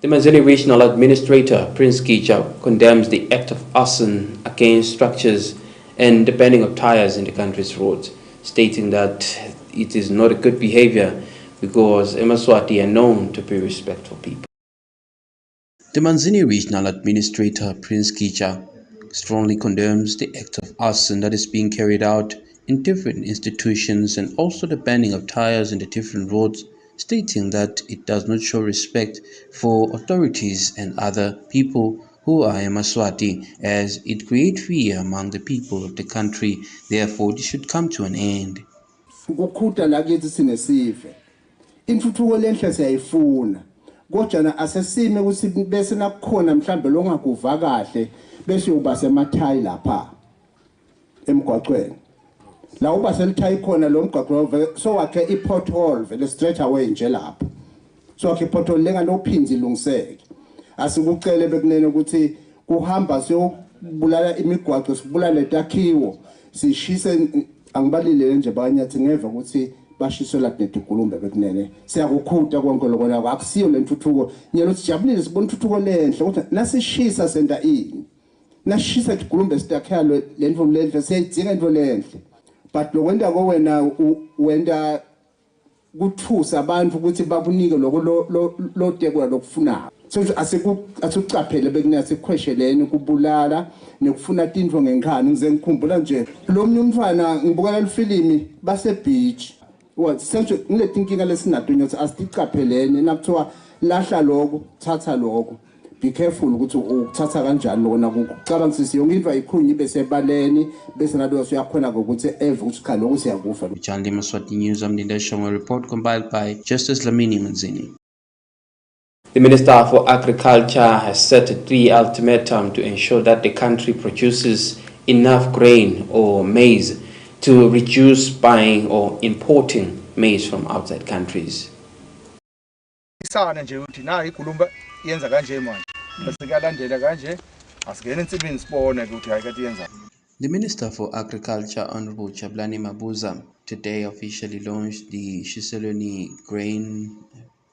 The Manzini Regional Administrator, Prince Gicha, condemns the act of arson against structures and the banning of tires in the country's roads, stating that it is not a good behavior because Yemaswati are known to be respectful people. The Manzini Regional Administrator, Prince Gicha, strongly condemns the act of arson that is being carried out in different institutions and also the banning of tires in the different roads, stating that it does not show respect for authorities and other people who are Yemaswati, as it creates fear among the people of the country. Therefore, this should come to an end. Ukhuta lakithi sinesive. Intuthuko lenhle siyayifuna. Kodwa asesime ukuthi bese nakukhona mhlambe longakuva kahle bese uba semathayi lapha emgwaqweni. La uba selithayi khona lo mgwaqo so wakhe i-pothole vele straight away nje lapha. So wakhe i-pothole lenganophinzi ilungiseke. Asikucele bekunene ukuthi kuhamba siyobulala imigwaqo sibulale takhiwo sishise angibalile nje banyathi ngeva ukuthi bashisola nedigulumbe bekunene siyakukhuta konke lokho la akusiyo lentuthuko nyelo sijabulile sibona intuthuko lenhle ukuthi nasishisa senta ini nasishisa digulumbe sitakhalo lento lenhle siyayidinga into lenhle but lokwenda ko wena wenda kuthusa abantu ukuthi bakunike lo tekwa lokufuna so asikucaphele bekunene sikhweshelene kubulala nekufuna tinto ngenkani ngize ngikhumbula nje lo mnye umfana ngibukela ifilimi base beach senje ngiletinkinga lesinato nyothi asiticaphelene nakuthiwa lahla lokho thatha lokho be careful ukuthi ukuthatha kanjani lona ukucabangisisa yonke into ayikhunyi bese baleni bese nalo siyakhona ukuthi eve ukuthi cha lokho siyakufa. Yemaswati News, I'm Linda Shongo, report compiled by Justice Lamini Manzini. The Minister for Agriculture has set a 3 ultimatum to ensure that the country produces enough grain or maize to reduce buying or importing maize from outside countries. The Minister for Agriculture, Honorable Chablani Mabuza, today officially launched the Shiselweni Grain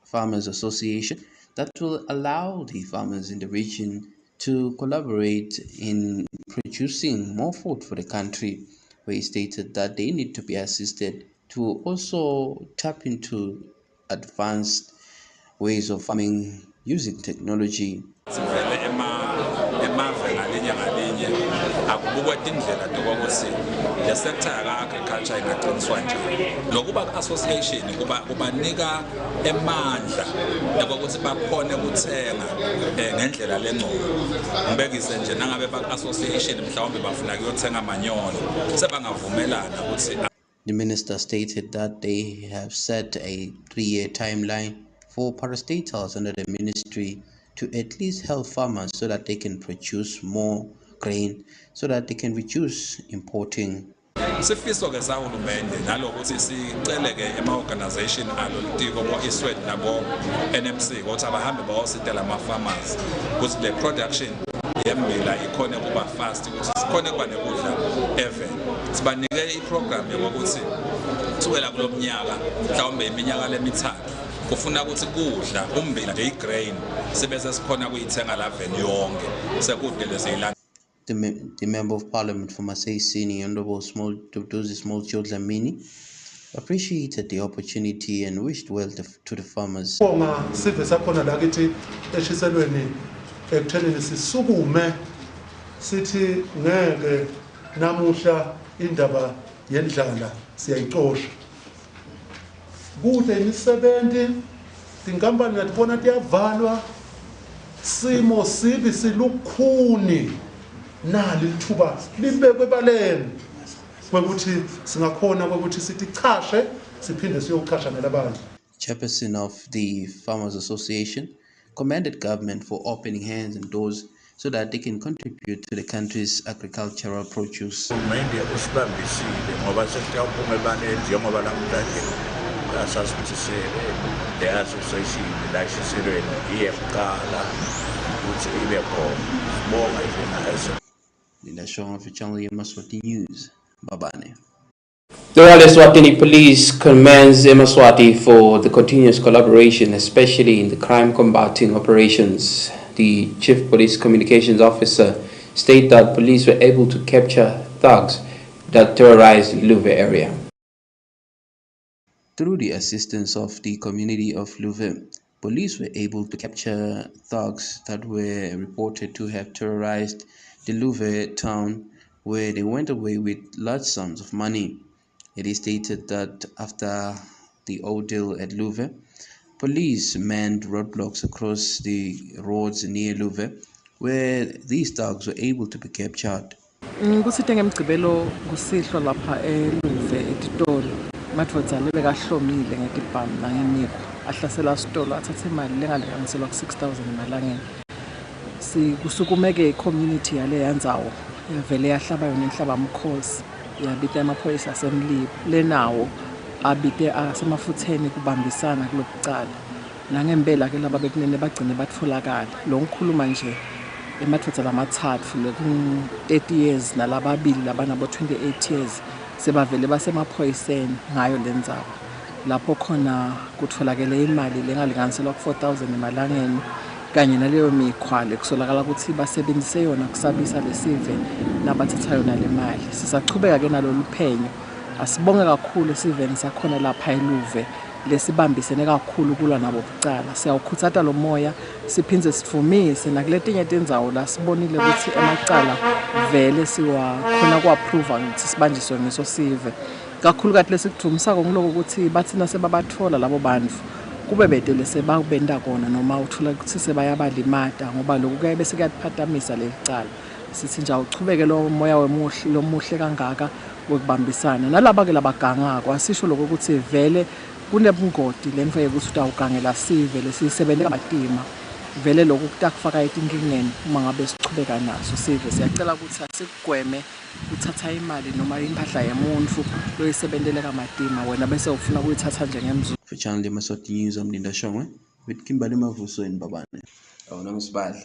Farmers Association that will allow the farmers in the region to collaborate in producing more food for the country, where he stated that they need to be assisted to also tap into advanced ways of farming using technology. Akubukwa indlela tokokusi le sector ya agriculture ingaqiniswa njani lokuba association kubanika emandla ukuthi bakhone ukuthenga ngendlela lengcono ngibekise nje nangabe ba association mhlawumbe bafuna ukuyothenga amanyolo sebangavumelana ukuthi. The minister stated that they have set a 3-year timeline for parastatals under the ministry to at least help farmers so that they can produce more grain, so that they can reduce importing. Sifiso ke sahulumende nalokuthi sicele ke ema-organization alolitiko bo-ESWATINI nabo NMC ukuthi abahambe bayositela ama-farmers ukuthi le production yemmila ikhone kuba fast ukuthi sikhone kuba nekudla even sibanike iprogram yokuthi kusukela kulo mnyaka mhlawumbe iminyaka lemithathu kufuna ukuthi kudla umbila nje igrain sibese sikhona kuyithenga la veni yonke sekudele seyilanda. The Member of Parliament for Masai Sini, Honorable Dozi Small Lamini, appreciated the opportunity and wished well to the farmers. Sive sakhona la kithi eshiselweni ekuthenini sisukume sithi ngeke namuhla indaba yendlala siyayixosha. Kude imisebenzi tinkampani natibona tiyavalwa simo sibi silukhuni nali lithuba libekwe baleni kwekuthi singakhona kwekuthi sithi chashe siphinde siyochasha nalabantu. Chairperson of the Farmers Association commended government for opening hands and doors so that they can contribute to the country's agricultural produce. Linda Shong of the channel Yemaswati News, Babane. The Royal Eswatini Police commends Yemaswati for the continuous collaboration, especially in the crime combating operations. The Chief Police Communications Officer stated that police were able to capture thugs that terrorized the Luve area. Through the assistance of the community of Luve, police were able to capture thugs that were reported to have terrorized the Luve town, where they went away with large sums of money. It is stated that after the ordeal at Luve, police manned roadblocks across the roads near Luve, where these thugs were able to be captured. Kusithe ngemgcibelo kusihlwa lapha eLuve etitolo. Madvodza lebekahlomile ngetibhamu nangemipho. Ahlasela sitolo athathe imali lengalinganiselwa ku-6,000 emalangeni. Kusukumeke i-community yale yandzawo yavele yahlaba yona inhlabamkhosi. Yabita amaphoyisa asemlibo lenawo abite asemafutheni kubambisana kulokucala. Nangempela ke laba bekunene bagcine batfolakala. Lo ngikhuluma nje emadvodza lamathathu leku-30 years nalababili labanabo 28 years sebavele basemaphoyiseni ngayo lendzawo. Lapho khona kutfolakele imali lengalinganiselwa ku-4,000 emalangeni kanye naleyo mikhwa lekusolakala ukuthi basebenzise yona kusabisa lesive nabathatha yona le mali. Sisachubeka ke nalolu phenyo. Asibonge kakhulu esiveni sakhona lapha eLuve lesibambisene kakhulu kulwa nabo bucala. Siyawukhutsata lo moya siphindze sivumise nakuletinye tindzawo la sibonile ukuthi emacala vele siwakhona ku-approve ukuthi sibanjiswe ngeso sive. Kakhulu kati lesikudumisako ngiloko ukuthi bathina sebabatfola labo bantfu kube betele sebabenda kona noma uthola ukuthi sebayabalimata ngoba lokhu kuyaye bese kuyaphatamisa lelicala. Sithi nje awuchubeke lo moya lomuhle kangaka wokubambisana nalaba ke labagangako. Asisho lokho ukuthi vele kunebungoti lenifeke ukuthi utawugangela sive lesisebenzela amatima. Vele lokhu kutakufaka etinkingeni uma ngabe sichubeka naso sive. Siyacela ukuthi asikugweme uthatha imali noma impahla yemuntu loyisebenzele kamatima wena bese ufuna ukuyithatha njengemzuzu. For Channel Yemaswati News, I'm Linda Shongwe with Kimberly Mavuso in Babane. Awunamsibali.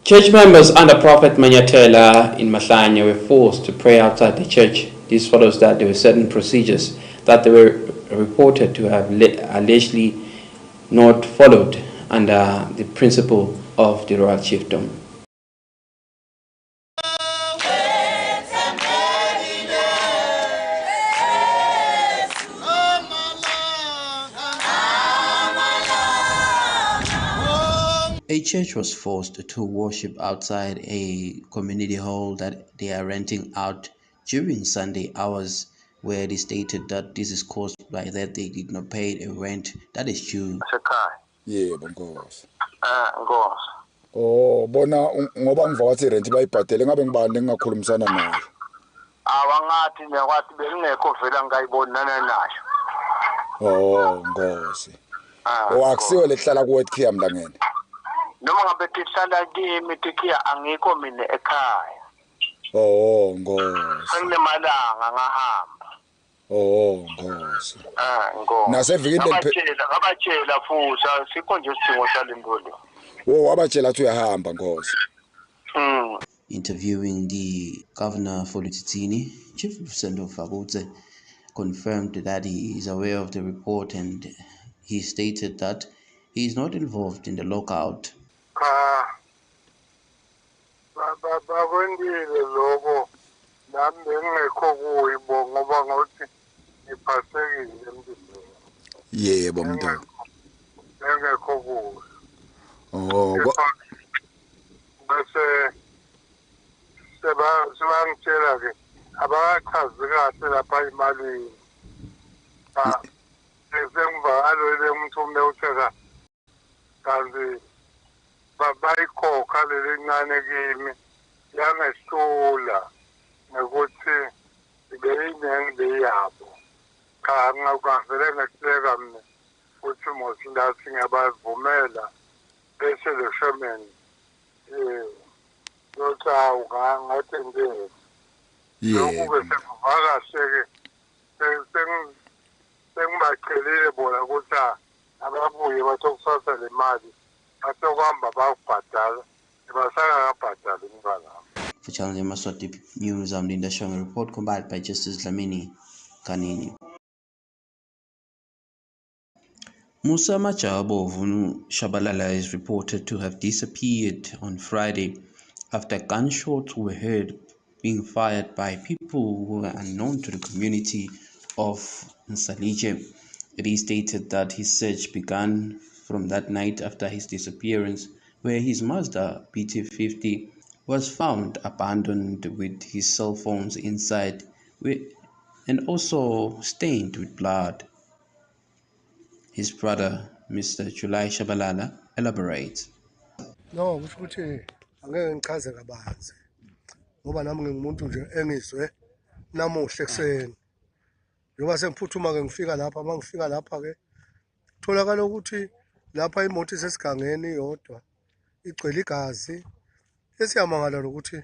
Church members under Prophet Manyatela in Mahlanya were forced to pray outside the church. This follows that there were certain procedures that they were reported to have allegedly not followed under the principle of the royal chiefdom. A church was forced to worship outside a community hall that they are renting out during Sunday hours, where they stated that this is caused by that they did not pay a rent that is due. Yebo Nkosi. Nkosi. Oh, bona ngoba ngiva wathi rent bayibhadele ngabe ngibani engakhulumisana naye. Awangathi nekwathi bengekho vela ngayibonana nayo. Oh, Nkosi. Akusiwe lehlala ku West Kia mlangene. Noma ngabe tihlala kimi tikhiya angikho mina ekhaya. Oh, Nkosi. Senginemalanga ngahamba. Oh, Nkosi. Nkosi. Nasevikini ngabatshela futhi sikho nje isidingo salindolo. Oh, wabatshela ukuthi uyahamba Nkosi. Interviewing the governor for BULLETIN, Chief Lucendo Fagutse confirmed that he is aware of the report and he stated that he is not involved in the lockout. Bakwendile lokho nami bengekho kuyibo ngoba ngothi ngiphathekile emntwini. Yebo mntwana. Bengekho kuyo. Oh, bese sebangitshela ke abachazi kahle lapha emalini. Sengivakalo umthume utheka kanti bayikhokha lelincane kimi yangehlula ngokuthi ibeyinenge beyabo cha ngakuvele ngehleka mina uthi mosindathi ngiyabavumela bese le shaman lotha ngathi ngeke lokhu bese kuvakashe ke sengibachelile bona ukuthi ababuye bathokusasa le mali basokuhamba bayobhadala basangakabhadali imibala. For Channel Yemaswati News, I'm Linda showing a report compiled by Justice Dlamini Kanini. Musa Majabo Vunu Shabalala is reported to have disappeared on Friday after gunshots were heard being fired by people who were unknown to the community of Nsalije. It is stated that his search began from that night after his disappearance, where his Mazda BT50 was found abandoned with his cell phones inside and also stained with blood. His brother, Mr. July Shabalala, elaborates. No, kusho ukuthi angeke ngichaze kabanzi ngoba nami ngingumuntu nje engizwe namuhla ekseni njengoba sengiphuthuma ke ngifika lapha mangifika lapha ke tholakala ukuthi lapha imoto isesigangeni iyodwa igcwele igazi esiyamangala ukuthi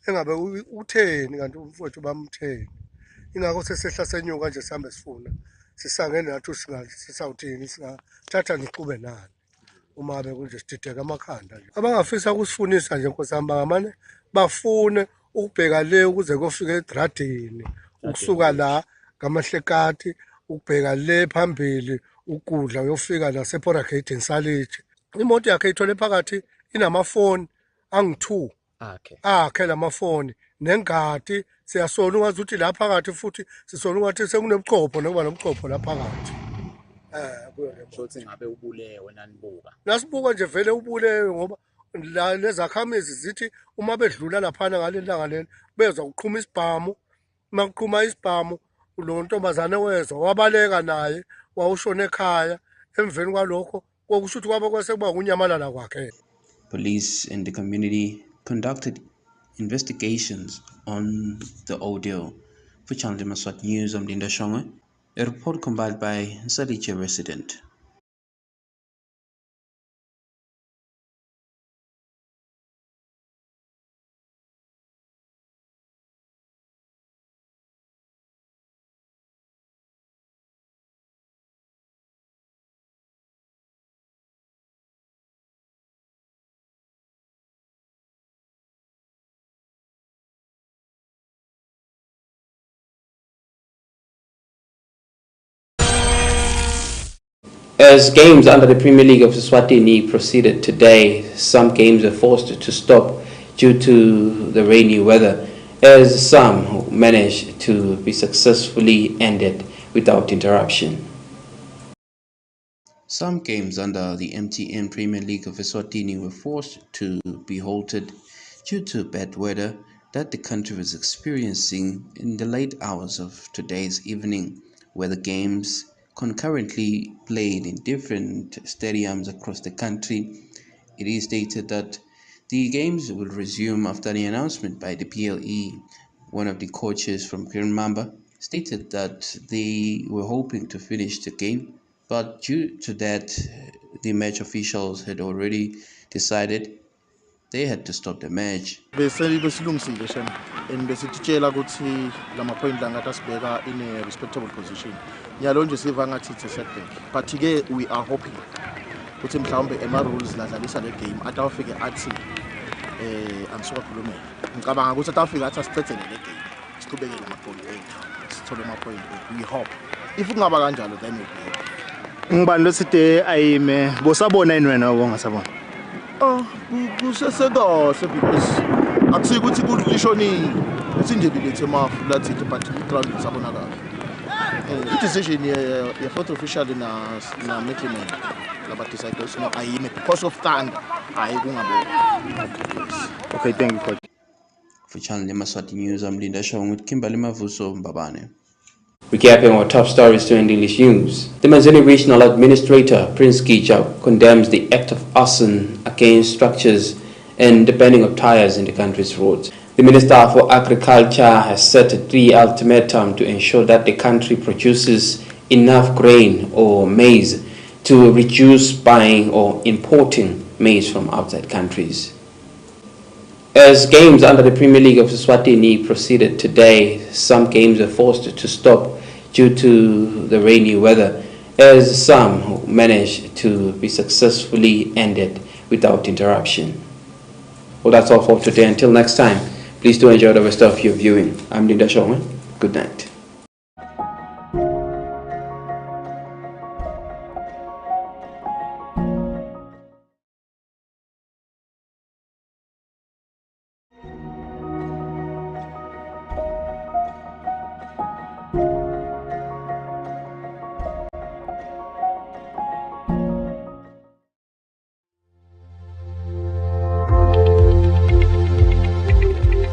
engabe utheni kanti umfowethu bamtheni ingakho sesehla senyuka nje sihambe sifuna sisangene nathi sisawuthini singathatha niqhube nani uma bekunje sidideka amakhanda nje abangafisa ukusifunisa nje Nkosi yami bangamane bafune ukubheka le ukuze kofika egradini ukusuka la ngamahlekati ukubheka le phambili ukudla uyofika la sepora gate Nsalije imoto yakhe ithole phakathi inamafoni angu2 akhe lamafoni nengadi siyasona ungazi ukuthi la phakathi futhi sisona ukuthi sekunebuchopho nokuba nobuchopho la phakathi shothi ngabe ubulewe nanibuka nasibuka nje vele ubulewe ngoba la lezakhamizi zithi uma bedlula laphana ngalelanga leli beza uqhuma isibhamu makuqhuma isibhamu lo ntombazane wezwa wabaleka naye wawushona ekhaya emveni kwalokho kokusho ukuthi kwaba kwasekuba unyamalala kwakhe. Police and the community conducted investigations on the audio. For Channel Yemaswati News, I'm Linda Shonga. A report compiled by Nsalije resident. As games under the Premier League of Eswatini proceeded today, some games were forced to stop due to the rainy weather, as some managed to be successfully ended without interruption. Some games under the MTN Premier League of Eswatini were forced to be halted due to bad weather that the country was experiencing in the late hours of today's evening, where the games concurrently played in different stadiums across the country. It is stated that the games will resume after the announcement by the PLE. One of the coaches from Green Mamba stated that they were hoping to finish the game, but due to that, the match officials had already decided they had to stop the match. Besilungisile shem and besitshela ukuthi lama-point la ngathi asibeka in a respectable position. Nyalo nje siva ngathi it's a setback, but ke we are hoping ukuthi mhlawumbe ema-rules ladlalisa le game atawufike athi angisukakhulumela ngicabanga ukuthi atawufike athi asicethele le game siqhubeke nama-point ethu sithole ama-point ethu. We hope if kungaba kanjalo then we'll be happy. Ngibani loside ayime bosabona yini wena obongasabona? Kusesekahle because akusike ukuthi kulishonile isindebe lethe emafulathi but ground isabonakala. I-decision ye-fourth official na measurement laba deciders no ayime because of thunder hayi kungabona. Okay, thank you coach. For Channel Yemaswati News, I'm Linda Shong with Kimberly Mavuso Mbabane. Recapping our top stories to English news. The Manzini Regional Administrator, Prince Gichau, condemns the act of arson against structures and the banning of tires in the country's roads. The Minister for Agriculture has set a 3 ultimatum to ensure that the country produces enough grain or maize to reduce buying or importing maize from outside countries. As games under the Premier League of Eswatini proceeded today, some games were forced to stop due to the rainy weather, as some managed to be successfully ended without interruption. Well, that's all for today. Until next time, please do enjoy the rest of your viewing. I'm Linda Showman. Good night.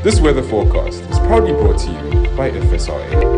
This weather forecast is proudly brought to you by FSRA.